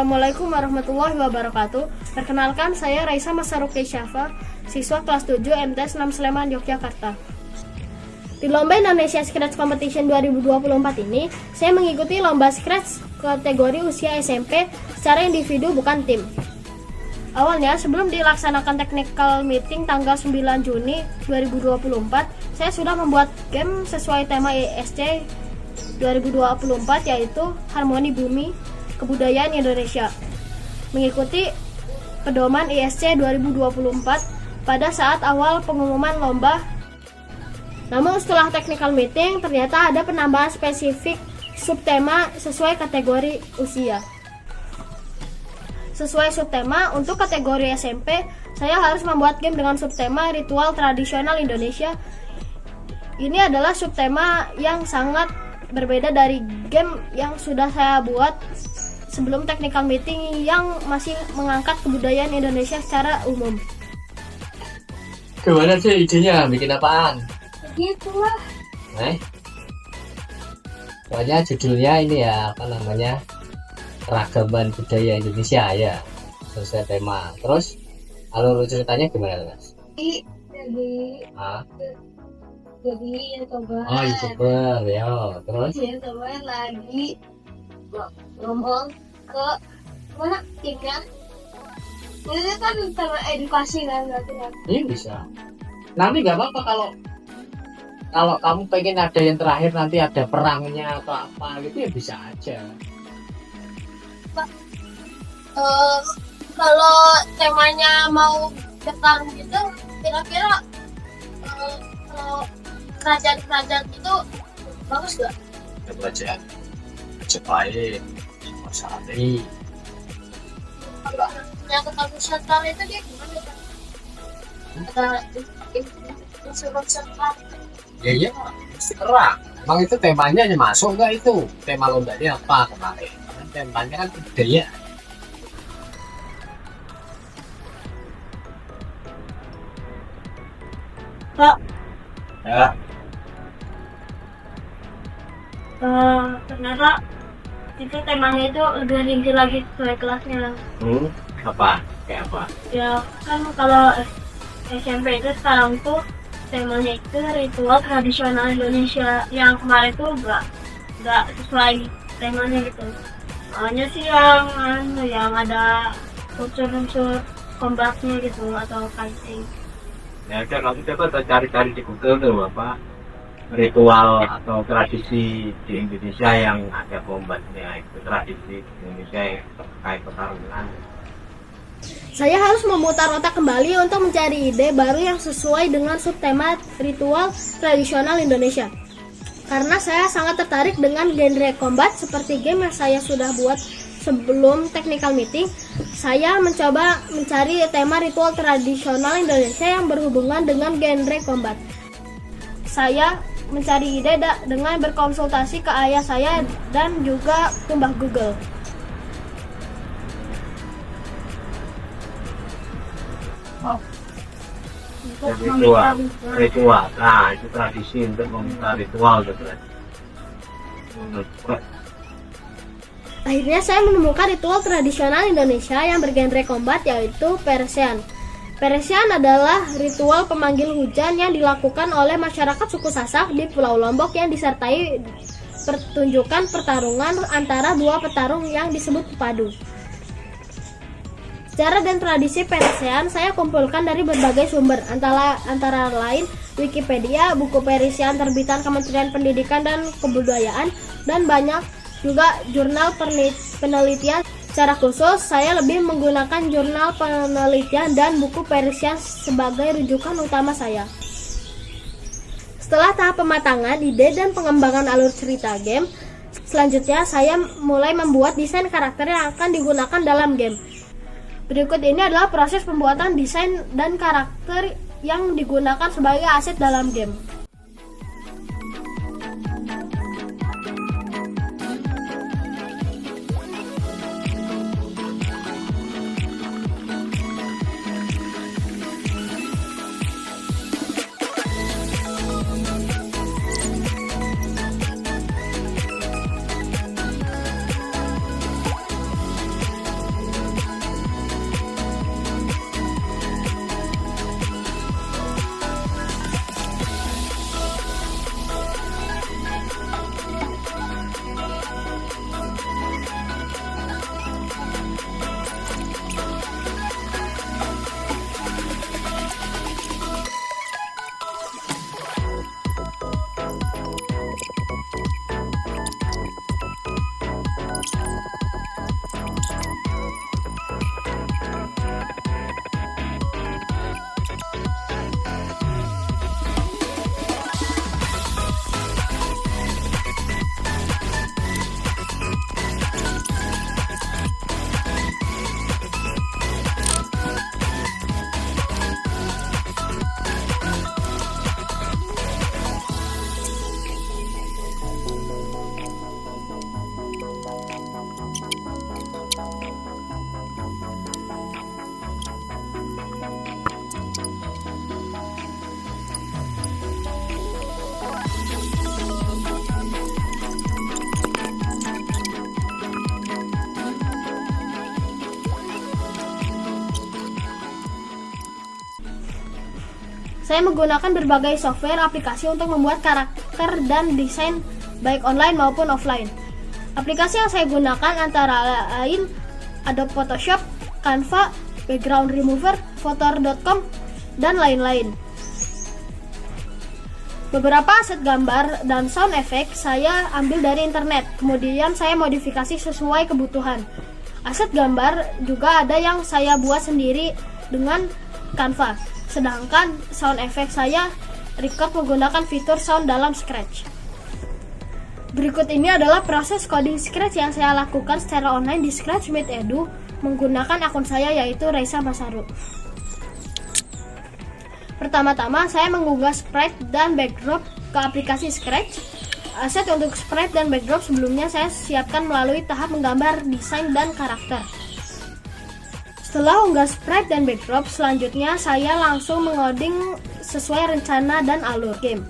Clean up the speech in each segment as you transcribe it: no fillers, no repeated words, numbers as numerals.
Assalamualaikum warahmatullahi wabarakatuh. Perkenalkan, saya Raisa Masaruki Syafa, siswa kelas 7 MTS 6 Sleman, Yogyakarta. Di Lomba Indonesia Scratch Competition 2024 ini, saya mengikuti lomba Scratch kategori usia SMP secara individu bukan tim. Awalnya, sebelum dilaksanakan technical meeting tanggal 9 Juni 2024, saya sudah membuat game sesuai tema ISC 2024, yaitu Harmoni Bumi Kebudayaan Indonesia, mengikuti pedoman ISC 2024 pada saat awal pengumuman lomba. Namun setelah technical meeting, ternyata ada penambahan spesifik subtema sesuai kategori usia. Sesuai subtema, untuk kategori SMP, saya harus membuat game dengan subtema ritual tradisional Indonesia. Ini adalah subtema yang sangat berbeda dari game yang sudah saya buat sebelum technical meeting yang masih mengangkat kebudayaan Indonesia secara umum. Gimana sih idenya? Bikin apaan? Begitulah. Soalnya judulnya ini ya, apa namanya, keragaman budaya Indonesia ya, sesuai tema. Terus alur ceritanya gimana, Mas? Jadi YouTuber. Oh, YouTuber ya. Terus YouTuber lagi ngomong ke mana timnya. Ini kan teredukasi kan berarti kan. ini bisa. Nanti nggak apa-apa kalau kamu pengen ada yang terakhir, nanti ada perangnya atau apa gitu ya, bisa aja. Kalau temanya mau perang gitu, kira-kira kalau kerajaan-kerajaan itu bagus gak? Kerajaan Majapahit, Singosari. Kalau yang kota Nusantara itu dia gimana kan? Ada unsur sentral. Ya pasti perang. Emang itu temanya masuk nggak itu? Tema lombanya apa kemarin? Kan temanya kan budaya. Pak, Ya. ternyata itu temanya itu lebih rinci lagi sesuai kelasnya. Apa? Kayak apa? Ya kan kalau SMP itu sekarang tuh temanya itu ritual tradisional Indonesia, yang kemarin tuh nggak sesuai temanya gitu. Soalnya sih yang ada unsur-unsur kombatnya gitu atau fighting. Ya udah, kamu coba cari-cari di Google tuh apa ritual atau tradisi di Indonesia yang ada kombatnya, itu tradisi di Indonesia yang terkait pertarungan. Saya harus memutar otak kembali untuk mencari ide baru yang sesuai dengan subtema ritual tradisional Indonesia. Karena saya sangat tertarik dengan genre combat seperti game yang saya sudah buat sebelum technical meeting, saya mencoba mencari tema ritual tradisional Indonesia yang berhubungan dengan genre combat. Saya mencari ide dengan berkonsultasi ke ayah saya dan juga ke Mbah Google. Ritual, nah itu tradisi untuk meminta ritual gitu kan. Akhirnya saya menemukan ritual tradisional Indonesia yang bergenre combat, yaitu Persian. Persian adalah ritual pemanggil hujan yang dilakukan oleh masyarakat suku Sasak di Pulau Lombok yang disertai pertunjukan pertarungan antara dua petarung yang disebut pepadu. Sejarah dan tradisi Persian saya kumpulkan dari berbagai sumber, antara lain Wikipedia, buku Persian terbitan Kementerian Pendidikan dan Kebudayaan, dan banyak juga jurnal penelitian. Secara khusus, saya lebih menggunakan jurnal penelitian dan buku Persian sebagai rujukan utama saya. Setelah tahap pematangan ide dan pengembangan alur cerita game, selanjutnya saya mulai membuat desain karakter yang akan digunakan dalam game. Berikut ini adalah proses pembuatan desain dan karakter yang digunakan sebagai aset dalam game. Saya menggunakan berbagai software aplikasi untuk membuat karakter dan desain baik online maupun offline. Aplikasi yang saya gunakan antara lain Adobe Photoshop, Canva, Background Remover, Photor.com, dan lain-lain. Beberapa aset gambar dan sound effect saya ambil dari internet, kemudian saya modifikasi sesuai kebutuhan. Aset gambar juga ada yang saya buat sendiri dengan Canva, sedangkan sound effect saya record menggunakan fitur sound dalam Scratch. Berikut ini adalah proses coding Scratch yang saya lakukan secara online di Scratch with Edu menggunakan akun saya yaitu Raisa Masaru. Pertama-tama saya mengunggah sprite dan backdrop ke aplikasi Scratch. Aset untuk sprite dan backdrop sebelumnya saya siapkan melalui tahap menggambar desain dan karakter. Setelah unggah sprite dan backdrop, selanjutnya saya langsung mengoding sesuai rencana dan alur game.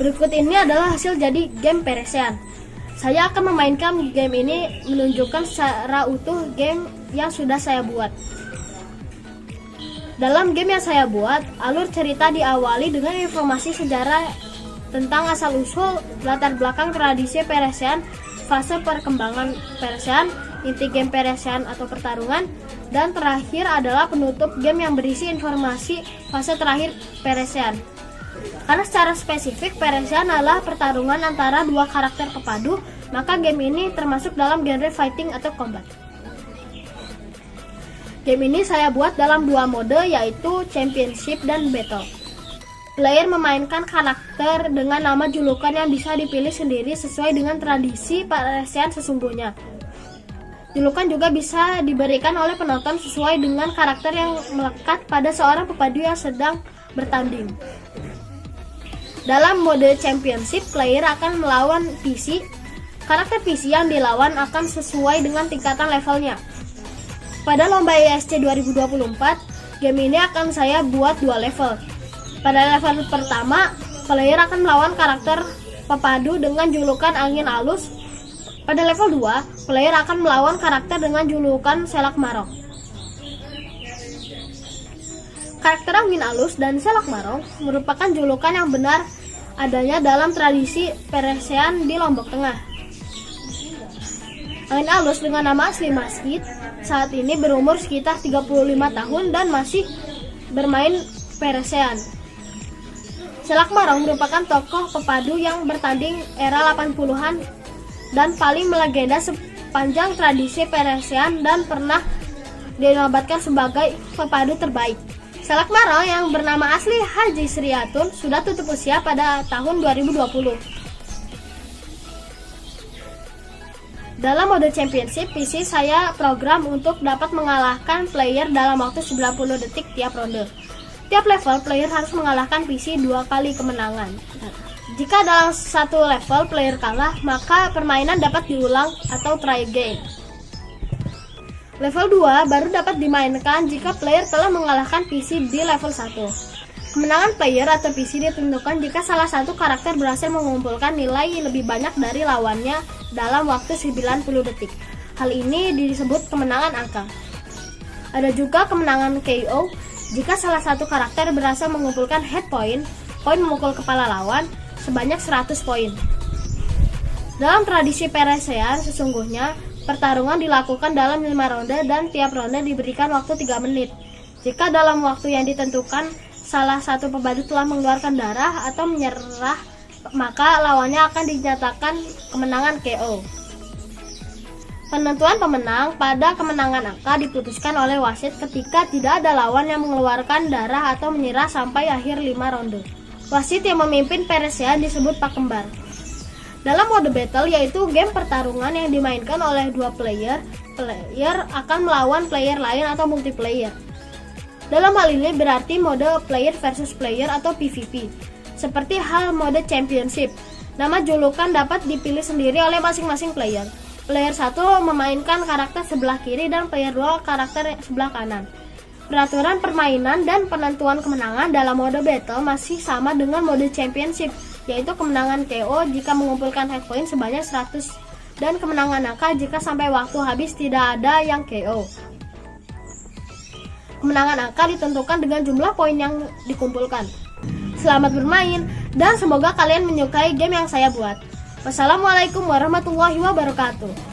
Berikut ini adalah hasil jadi game Peresean. Saya akan memainkan game ini menunjukkan secara utuh game yang sudah saya buat. Dalam game yang saya buat, alur cerita diawali dengan informasi sejarah tentang asal-usul, latar belakang tradisi Peresean, fase perkembangan Peresean, inti game Peresean atau pertarungan, dan terakhir adalah penutup game yang berisi informasi fase terakhir Peresean. Karena secara spesifik Peresean adalah pertarungan antara dua karakter pepadu, maka game ini termasuk dalam genre fighting atau combat. Game ini saya buat dalam dua mode, yaitu Championship dan Battle. Player memainkan karakter dengan nama julukan yang bisa dipilih sendiri sesuai dengan tradisi Peresean sesungguhnya. Julukan juga bisa diberikan oleh penonton sesuai dengan karakter yang melekat pada seorang pepadu yang sedang bertanding. Dalam mode Championship, player akan melawan PC. Karakter PC yang dilawan akan sesuai dengan tingkatan levelnya. Pada lomba ISC 2024, game ini akan saya buat dua level. Pada level pertama, player akan melawan karakter pepadu dengan julukan Angin Alus. Pada level 2, player akan melawan karakter dengan julukan Selak Marong. Karakter Angin Alus dan Selak Marong merupakan julukan yang benar adanya dalam tradisi Peresean di Lombok Tengah. Angin Alus dengan nama asli Masjid saat ini berumur sekitar 35 tahun dan masih bermain Peresean. Selak Marong merupakan tokoh pepadu yang bertanding era 80-an dan paling melegenda sepanjang tradisi Peresean dan pernah dinobatkan sebagai pepadu terbaik. Selak Marong yang bernama asli Haji Sriatun sudah tutup usia pada tahun 2020. Dalam mode Championship PC, saya program untuk dapat mengalahkan player dalam waktu 90 detik tiap ronde. Tiap level, player harus mengalahkan PC 2 kali kemenangan. Jika dalam satu level player kalah, maka permainan dapat diulang atau try again. Level 2 baru dapat dimainkan jika player telah mengalahkan PC di level 1. Kemenangan player atau PC ditentukan jika salah satu karakter berhasil mengumpulkan nilai lebih banyak dari lawannya dalam waktu 90 detik. Hal ini disebut kemenangan angka. Ada juga kemenangan KO jika salah satu karakter berhasil mengumpulkan head point, poin memukul kepala lawan, sebanyak 100 poin. Dalam tradisi Peresean sesungguhnya, pertarungan dilakukan dalam 5 ronde dan tiap ronde diberikan waktu 3 menit. Jika dalam waktu yang ditentukan salah satu pepadu telah mengeluarkan darah atau menyerah, maka lawannya akan dinyatakan kemenangan KO. Penentuan pemenang pada kemenangan angka diputuskan oleh wasit ketika tidak ada lawan yang mengeluarkan darah atau menyerah sampai akhir 5 ronde. Wasit yang memimpin Peresean disebut Pak Kembar. Dalam mode battle, yaitu game pertarungan yang dimainkan oleh dua player akan melawan player lain atau multiplayer. Dalam hal ini berarti mode player versus player atau PvP. Seperti hal mode Championship, nama julukan dapat dipilih sendiri oleh masing-masing player. Player 1 memainkan karakter sebelah kiri dan player 2 karakter sebelah kanan. Peraturan permainan dan penentuan kemenangan dalam mode battle masih sama dengan mode Championship, yaitu kemenangan KO jika mengumpulkan hit point sebanyak 100 dan kemenangan angka jika sampai waktu habis tidak ada yang KO. Kemenangan angka ditentukan dengan jumlah poin yang dikumpulkan. Selamat bermain dan semoga kalian menyukai game yang saya buat. Wassalamualaikum warahmatullahi wabarakatuh.